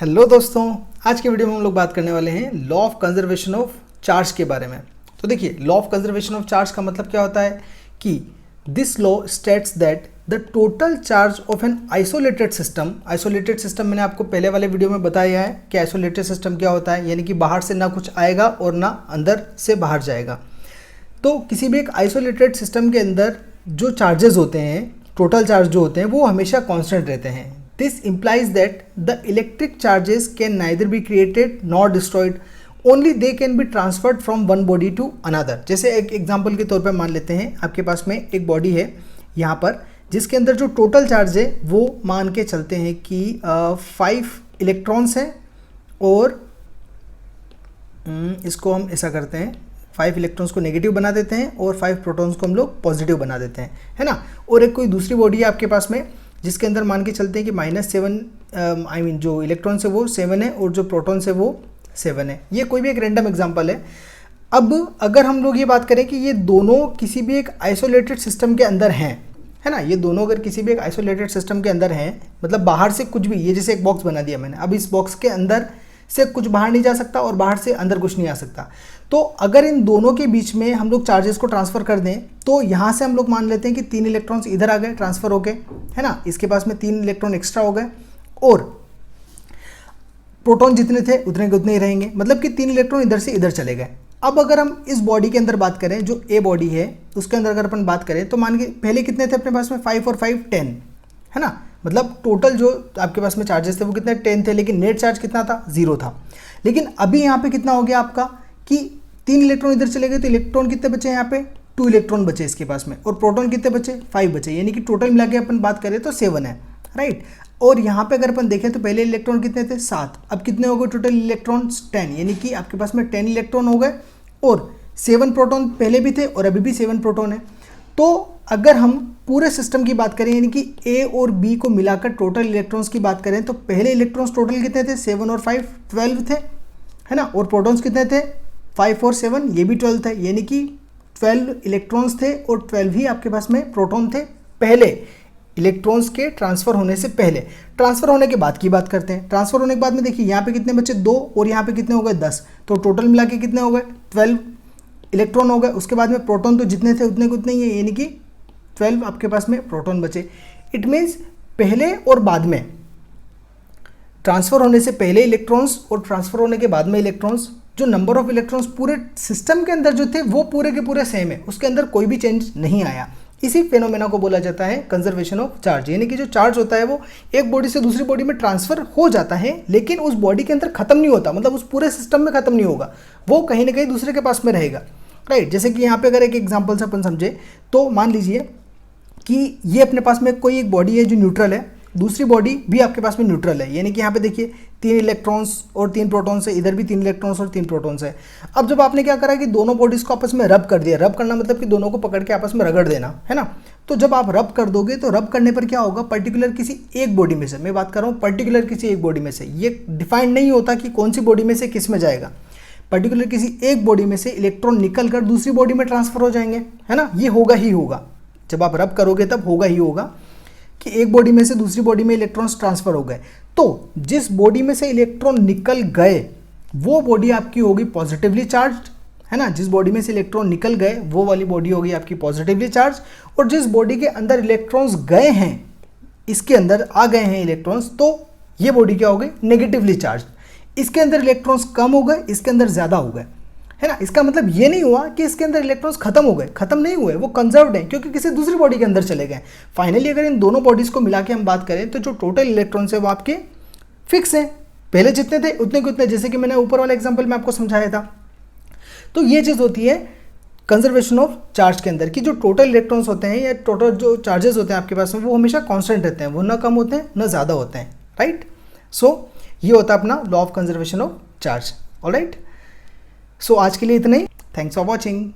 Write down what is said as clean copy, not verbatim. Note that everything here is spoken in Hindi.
हेलो दोस्तों, आज के वीडियो में हम लोग बात करने वाले हैं law of conservation of charge के बारे में। तो देखिए, law of conservation of charge का मतलब क्या होता है कि this law states that the total charge of an isolated system मैंने आपको पहले वाले वीडियो में बताया है कि आइसोलेटेड सिस्टम क्या होता है, यानी कि बाहर से ना कुछ आएगा और ना अंदर से बाहर जाएगा। तो किसी भी एक आइसोलेटेड सिस्टम के अंदर जो चार्जेस होते हैं, टोटल चार्ज जो होते हैं, वो हमेशा कांस्टेंट रहते हैं। This implies that the electric charges can neither be created nor destroyed, only they can be transferred from one body to another। जैसे एक एग्जांपल के तौर पर मान लेते हैं, आपके पास में एक बॉडी है यहाँ पर, जिसके अंदर जो टोटल चार्ज है वो मान के चलते हैं कि 5 इलेक्ट्रॉन्स हैं, और इसको हम ऐसा करते हैं, 5 इलेक्ट्रॉन्स को नेगेटिव बना देते हैं और 5 प्रोटॉन्स को हम लोग पॉजिटिव बना देते हैं, है ना। और एक कोई दूसरी बॉडी है आपके पास में जिसके अंदर मान के चलते हैं कि -7 जो इलेक्ट्रॉन्स है वो 7 है और जो प्रोटॉन्स है वो 7 है। ये कोई भी एक रैंडम एग्जांपल है। अब अगर हम लोग ये बात करें कि ये दोनों किसी भी एक आइसोलेटेड सिस्टम के अंदर हैं, है ना, ये दोनों अगर किसी भी एक आइसोलेटेड सिस्टम के अंदर हैं, मतलब बाहर से कुछ भी, ये जैसे एक बॉक्स बना दिया मैंने, अब इस बॉक्स के अंदर से कुछ बाहर नहीं जा सकता और बाहर से अंदर कुछ नहीं आ सकता। तो अगर इन दोनों के बीच में हम लोग चार्जेस को ट्रांसफ़र कर दें, तो यहाँ से हम लोग मान लेते हैं कि 3 इलेक्ट्रॉन्स इधर आ गए ट्रांसफ़र हो गए, है ना, इसके पास में 3 इलेक्ट्रॉन एक्स्ट्रा हो गए, और प्रोटॉन जितने थे उतने के उतने ही रहेंगे, मतलब कि 3 इलेक्ट्रॉन इधर से इधर चले गए। अब अगर हम इस बॉडी के अंदर बात करें, जो ए बॉडी है उसके अंदर अगर अपन बात करें, तो मान के पहले कितने थे अपने पास में, 5 और 5 10, है ना, मतलब टोटल जो आपके पास में चार्जेस थे वो कितने 10 थे, लेकिन नेट चार्ज कितना था, 0 था। लेकिन अभी यहाँ पे कितना हो गया आपका कि 3 इलेक्ट्रॉन इधर चले गए, तो इलेक्ट्रॉन कितने बचे यहाँ पे, 2 इलेक्ट्रॉन बचे इसके पास में, और प्रोटॉन कितने बचे, 5 बचे, यानी कि टोटल मिला के अपन बात करें तो 7 है, राइट। और यहाँ पे अगर अपन देखें तो पहले इलेक्ट्रॉन कितने थे, 7, अब कितने हो गए टोटल इलेक्ट्रॉन्स, 10, यानी कि आपके पास में 10 इलेक्ट्रॉन हो गए, और 7 प्रोटॉन पहले भी थे और अभी भी 7 प्रोटॉन है। तो अगर हम पूरे सिस्टम की बात करें, यानी कि ए और बी को मिलाकर टोटल इलेक्ट्रॉन्स की बात करें, तो पहले इलेक्ट्रॉन्स टोटल कितने थे, 7 और 5 12 थे, है ना, और प्रोटॉन्स कितने थे, 5 और 7 ये भी 12 थे, यानी कि 12 इलेक्ट्रॉन्स थे और 12 ही आपके पास में प्रोटॉन थे पहले इलेक्ट्रॉन्स के ट्रांसफ़र होने से पहले। ट्रांसफ़र होने के बाद की बात करते हैं। ट्रांसफ़र होने के बाद में देखिए यहाँ पे कितने बचे, 2, और यहाँ पे कितने हो गए, 10, तो टोटल मिला के कितने हो गए, 12 इलेक्ट्रॉन हो गए। उसके बाद में प्रोटॉन तो जितने थे उतने के उतने ही है, यानी कि 12 आपके पास में प्रोटॉन बचे। इट मीन्स पहले और बाद में, ट्रांसफ़र होने से पहले इलेक्ट्रॉन्स और ट्रांसफ़र होने के बाद में इलेक्ट्रॉन्स, जो नंबर ऑफ इलेक्ट्रॉन्स पूरे सिस्टम के अंदर जो थे वो पूरे के पूरे सेम है, उसके अंदर कोई भी चेंज नहीं आया। इसी फेनोमेना को बोला जाता है कंजर्वेशन ऑफ चार्ज, यानी कि जो चार्ज होता है वो एक बॉडी से दूसरी बॉडी में ट्रांसफ़र हो जाता है, लेकिन उस बॉडी के अंदर खत्म नहीं होता, मतलब उस पूरे सिस्टम में खत्म नहीं होगा, वो कहीं ना कहीं दूसरे के पास में रहेगा, राइट। जैसे कि यहाँ पे अगर एक एग्जाम्पल से अपन समझे, तो मान लीजिए कि ये अपने पास में कोई एक बॉडी है जो न्यूट्रल है, दूसरी बॉडी भी आपके पास में न्यूट्रल है, यानी कि यहाँ पे देखिए 3 इलेक्ट्रॉन्स और 3 प्रोटॉन्स है, इधर भी 3 इलेक्ट्रॉन्स और 3 प्रोटॉन्स है। अब जब आपने क्या करा कि दोनों बॉडीज़ को आपस में रब कर दिया, रब करना मतलब कि दोनों को पकड़ के आपस में रगड़ देना, है ना। तो जब आप रब कर दोगे तो रब करने पर क्या होगा, पर्टिकुलर किसी एक बॉडी में से, मैं बात कर रहा हूँ पर्टिकुलर किसी एक बॉडी में से, ये डिफाइंड नहीं होता कि कौन सी बॉडी में से किस में जाएगा, पर्टिकुलर किसी एक बॉडी में से इलेक्ट्रॉन निकल कर दूसरी बॉडी में ट्रांसफ़र हो जाएंगे, है ना। ये होगा ही होगा, जब आप रब करोगे तब होगा ही होगा कि एक बॉडी में से दूसरी बॉडी में इलेक्ट्रॉन्स ट्रांसफ़र हो गए। तो जिस बॉडी में से इलेक्ट्रॉन निकल गए वो बॉडी आपकी होगी पॉजिटिवली चार्ज्ड, है ना। जिस बॉडी में से इलेक्ट्रॉन निकल गए वो वाली बॉडी होगी आपकी पॉजिटिवली चार्ज, और जिस बॉडी के अंदर इलेक्ट्रॉन्स गए हैं, इसके अंदर आ गए हैं इलेक्ट्रॉन्स, तो ये बॉडी क्या हो गई, नेगेटिवली चार्ज। इसके अंदर इलेक्ट्रॉन्स कम हो गए, इसके अंदर ज़्यादा हो गए, है ना। इसका मतलब ये नहीं हुआ कि इसके अंदर इलेक्ट्रॉन्स खत्म हो गए, खत्म नहीं हुए, वो कंजर्व्ड हैं क्योंकि किसी दूसरी बॉडी के अंदर चले गए। फाइनली अगर इन दोनों बॉडीज़ को मिला के हम बात करें तो जो टोटल इलेक्ट्रॉन्स है वो आपके फिक्स हैं, पहले जितने थे उतने के उतने, जैसे कि मैंने ऊपर वाले एग्जाम्पल में आपको समझाया था। तो ये चीज़ होती है कंजर्वेशन ऑफ चार्ज के अंदर कि जो टोटल इलेक्ट्रॉन्स होते हैं या टोटल जो चार्जेस होते हैं आपके पास में वो हमेशा कॉन्स्टेंट रहते हैं, वो ना कम होते हैं ना ज़्यादा होते हैं, राइट। सो ये होता है अपना law of conservation of charge, alright. So आज के लिए इतना ही। Thanks for watching.